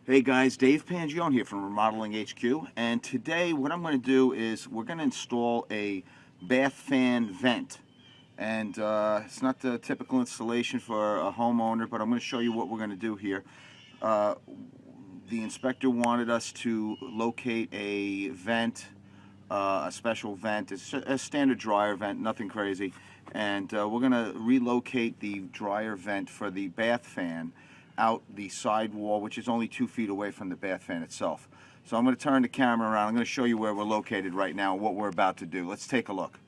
Hey guys, Dave Pangione here from Remodeling HQ, and today what I'm going to do is we're going to install a bath fan vent. And it's not the typical installation for a homeowner, but I'm going to show you what we're going to do here. The inspector wanted us to locate a vent, a special vent. It's a standard dryer vent, nothing crazy. And we're going to relocate the dryer vent for the bath fan out the side wall, which is only 2 feet away from the bath fan itself. So I'm going to turn the camera around. I'm going to show you where we're located right now and what we're about to do. Let's take a look.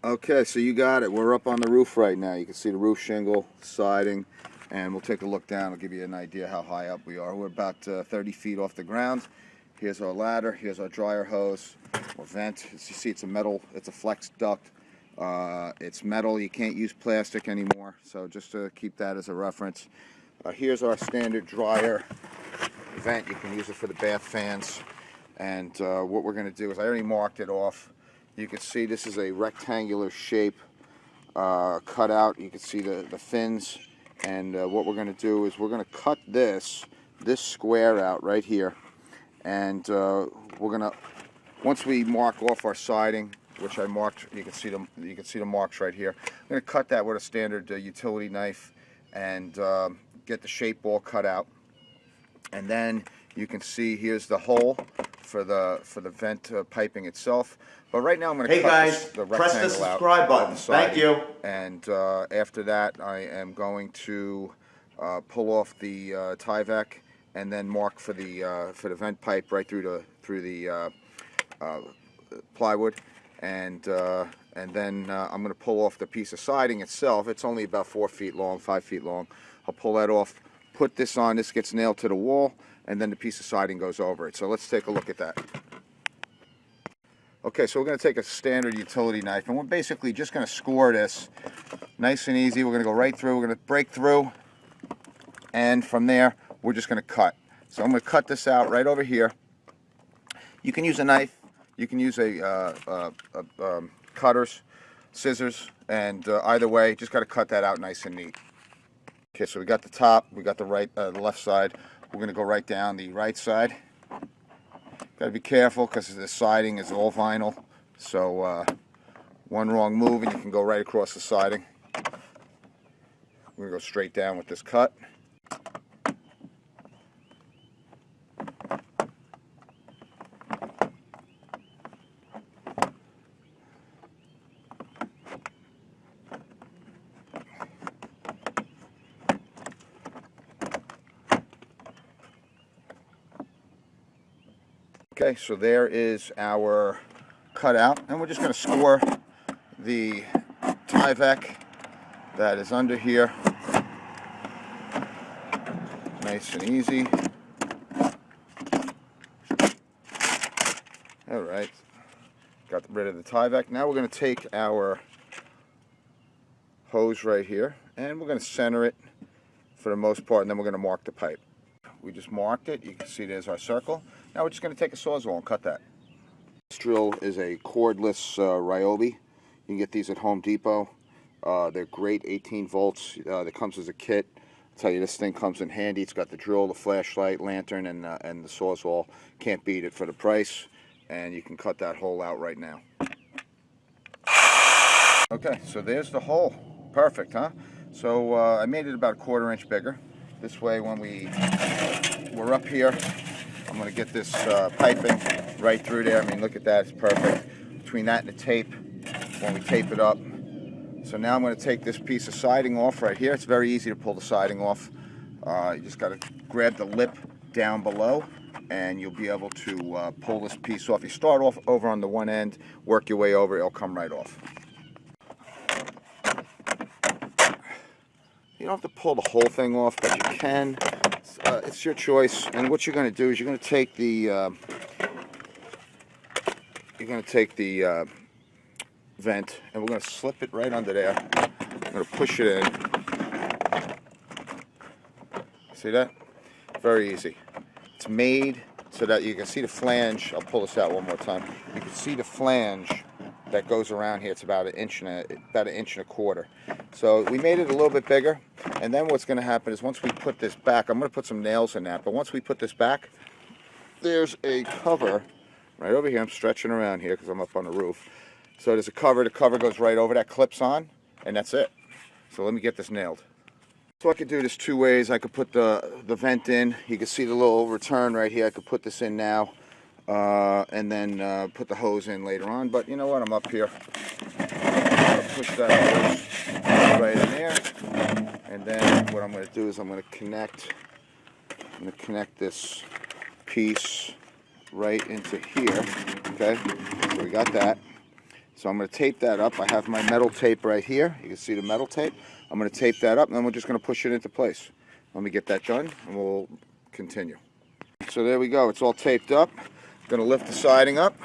Okay, so you got it. We're up on the roof right now. You can see the roof shingle, siding, and we'll take a look down. I'll give you an idea how high up we are. We're about 30 feet off the ground. Here's our ladder. Here's our dryer hose or vent. As you see, it's a metal, it's a flex duct. It's metal. You can't use plastic anymore, so just to keep that as a reference. Here's our standard dryer vent. You can use it for the bath fans. And what we're going to do is, I already marked it off. You can see this is a rectangular shape cut out. You can see the fins. And what we're going to do is we're going to cut this square out right here. And we're going to, once we mark off our siding, which I marked, you can see the marks right here. I'm going to cut that with a standard utility knife and get the shape all cut out. And then you can see here's the hole for the vent piping itself. But right now I'm going to cut the rectangle press the subscribe button. Thank you. And after that I am going to pull off the Tyvek and then mark for the vent pipe right through the plywood. And then I'm going to pull off the piece of siding itself. It's only about 4 feet long, 5 feet long. I'll pull that off, put this on, this gets nailed to the wall, and then the piece of siding goes over it. So let's take a look at that. Okay, so we're going to take a standard utility knife, and we're basically just going to score this nice and easy. We're going to go right through, we're going to break through, and from there, we're just going to cut. So I'm going to cut this out right over here. You can use a knife. You can use cutters, scissors, and either way, just got to cut that out nice and neat. Okay, so we got the top, we got the left side. We're going to go right down the right side. Got to be careful because the siding is all vinyl. So one wrong move and you can go right across the siding. We're going to go straight down with this cut. Okay, so there is our cutout, and we're just going to score the Tyvek that is under here. Nice and easy. Alright, got rid of the Tyvek. Now we're going to take our hose right here, and we're going to center it for the most part, and then we're going to mark the pipe. We just marked it. You can see there's our circle. Now we're just going to take a Sawzall and cut that. This drill is a cordless Ryobi. You can get these at Home Depot. They're great, 18 volts. That comes as a kit. I'll tell you, this thing comes in handy. It's got the drill, the flashlight, lantern, and the Sawzall. Can't beat it for the price. And you can cut that hole out right now. Okay, so there's the hole. Perfect, huh? So I made it about 1/4 inch bigger. This way, when we're up here, I'm going to get this piping right through there. I mean, look at that, it's perfect. Between that and the tape, when we tape it up. So now I'm going to take this piece of siding off right here. It's very easy to pull the siding off. You just got to grab the lip down below, and you'll be able to pull this piece off. You start off over on the one end, work your way over, it'll come right off. You don't have to pull the whole thing off, but you can. It's your choice. And what you're going to do is you're going to take the vent, and we're going to slip it right under there. I'm going to push it in. See that? Very easy. It's made so that you can see the flange. I'll pull this out one more time. You can see the flange that goes around here. It's about an inch and a quarter. So we made it a little bit bigger. And then what's going to happen is once we put this back, I'm going to put some nails in that, but once we put this back, there's a cover right over here. I'm stretching around here because I'm up on the roof. So there's a cover. The cover goes right over that, clips on, and that's it. So let me get this nailed. So I could do this two ways. I could put the vent in. You can see the little return right here. I could put this in now and then put the hose in later on. But you know what? I'm up here. I'll push that hose right in there. And then what I'm going to do is I'm going to connect this piece right into here. Okay, so we got that. So I'm going to tape that up. I have my metal tape right here. You can see the metal tape. I'm going to tape that up, and then we're just going to push it into place. Let me get that done, and we'll continue. So there we go. It's all taped up. I'm going to lift the siding up,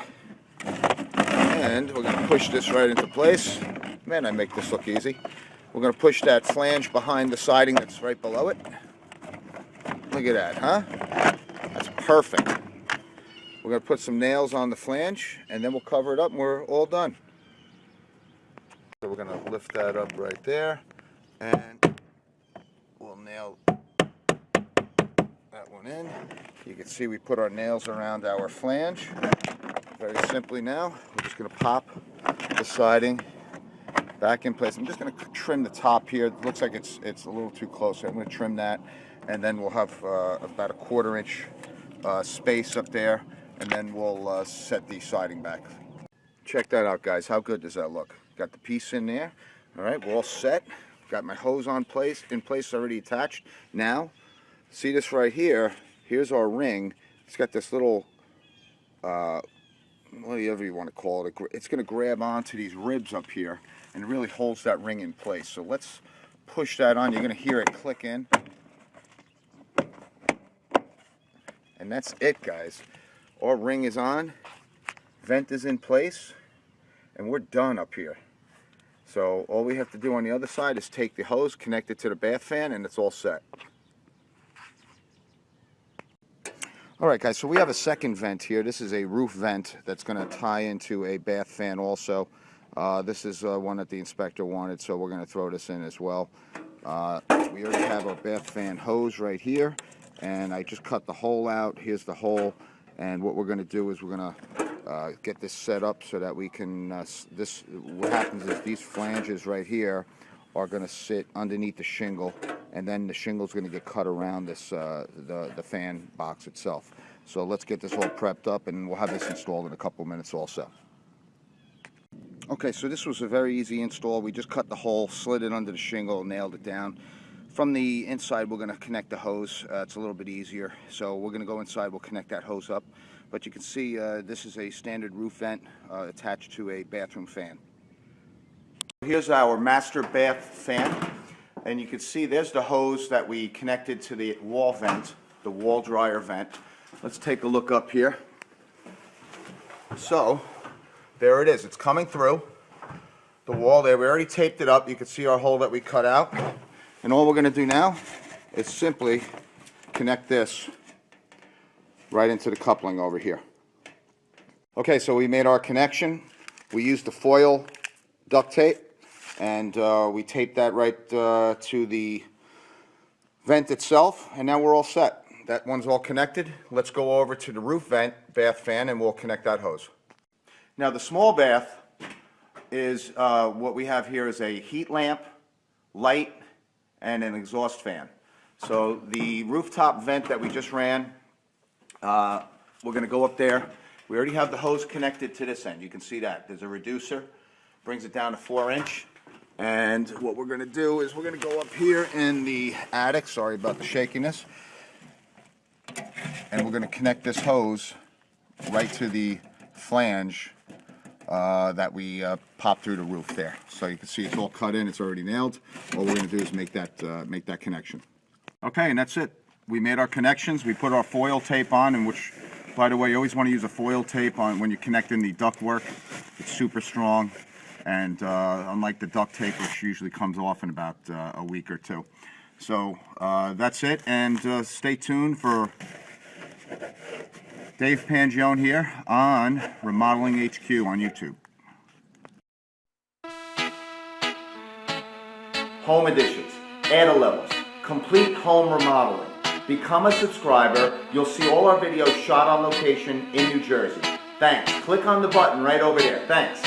and we're going to push this right into place. Man, I make this look easy. We're going to push that flange behind the siding that's right below it. Look at that, huh? That's perfect. We're going to put some nails on the flange, and then we'll cover it up, and we're all done. So we're going to lift that up right there, and we'll nail that one in. You can see we put our nails around our flange. Very simply now, we're just going to pop the siding back in place. I'm just going to trim the top here. It looks like it's a little too close. So I'm going to trim that, and then we'll have about a 1/4 inch space up there, and then we'll set the siding back. Check that out, guys. How good does that look? Got the piece in there. All right, we're all set. Got my hose in place already attached. Now, see this right here? Here's our ring. It's got this little, whatever you want to call it. It's going to grab onto these ribs up here, and it really holds that ring in place. So let's push that on. You're going to hear it click in. And that's it, guys. Our ring is on, vent is in place, and we're done up here. So all we have to do on the other side is take the hose, connect it to the bath fan, and it's all set. All right, guys, so we have a second vent here. This is a roof vent that's going to tie into a bath fan also. This is one that the inspector wanted, so we're going to throw this in as well. We already have our bath fan hose right here, and I just cut the hole out. Here's the hole, and what we're going to do is we're going to get this set up so that we can, what happens is these flanges right here are going to sit underneath the shingle, and then the shingle is going to get cut around this the fan box itself. So let's get this all prepped up, and we'll have this installed in a couple minutes also. Okay, so this was a very easy install. We just cut the hole, slid it under the shingle, nailed it down. From the inside, we're going to connect the hose. It's a little bit easier. So we're going to go inside, we'll connect that hose up. But you can see this is a standard roof vent attached to a bathroom fan. Here's our master bath fan. And you can see there's the hose that we connected to the wall vent, the wall dryer vent. Let's take a look up here. So there it is. It's coming through the wall there. We already taped it up. You can see our hole that we cut out. And all we're going to do now is simply connect this right into the coupling over here. Okay, so we made our connection. We used the foil duct tape, and we taped that right to the vent itself, and now we're all set. That one's all connected. Let's go over to the roof vent bath fan, and we'll connect that hose. Now the small bath is what we have here is a heat lamp, light, and an exhaust fan. So the rooftop vent that we just ran, we're going to go up there. We already have the hose connected to this end. You can see that. There's a reducer, brings it down to 4-inch. And what we're going to do is we're going to go up here in the attic. Sorry about the shakiness. And we're going to connect this hose right to the flange that we popped through the roof there. So you can see it's all cut in. It's already nailed. All we're going to do is make that connection. Okay, and that's it. We made our connections. We put our foil tape on, and which, by the way, you always want to use a foil tape on when you're connecting the ductwork. It's super strong, and unlike the duct tape, which usually comes off in about a week or two. So that's it, and stay tuned for Dave Pangione here on Remodeling HQ on YouTube. Home Editions. add a levels, complete home remodeling. Become a subscriber. You'll see all our videos shot on location in New Jersey. Thanks. Click on the button right over there. Thanks.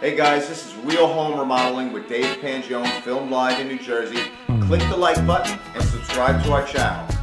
Hey guys, this is Real Home Remodeling with David Pangione, filmed live in New Jersey. Click the like button and subscribe to our channel.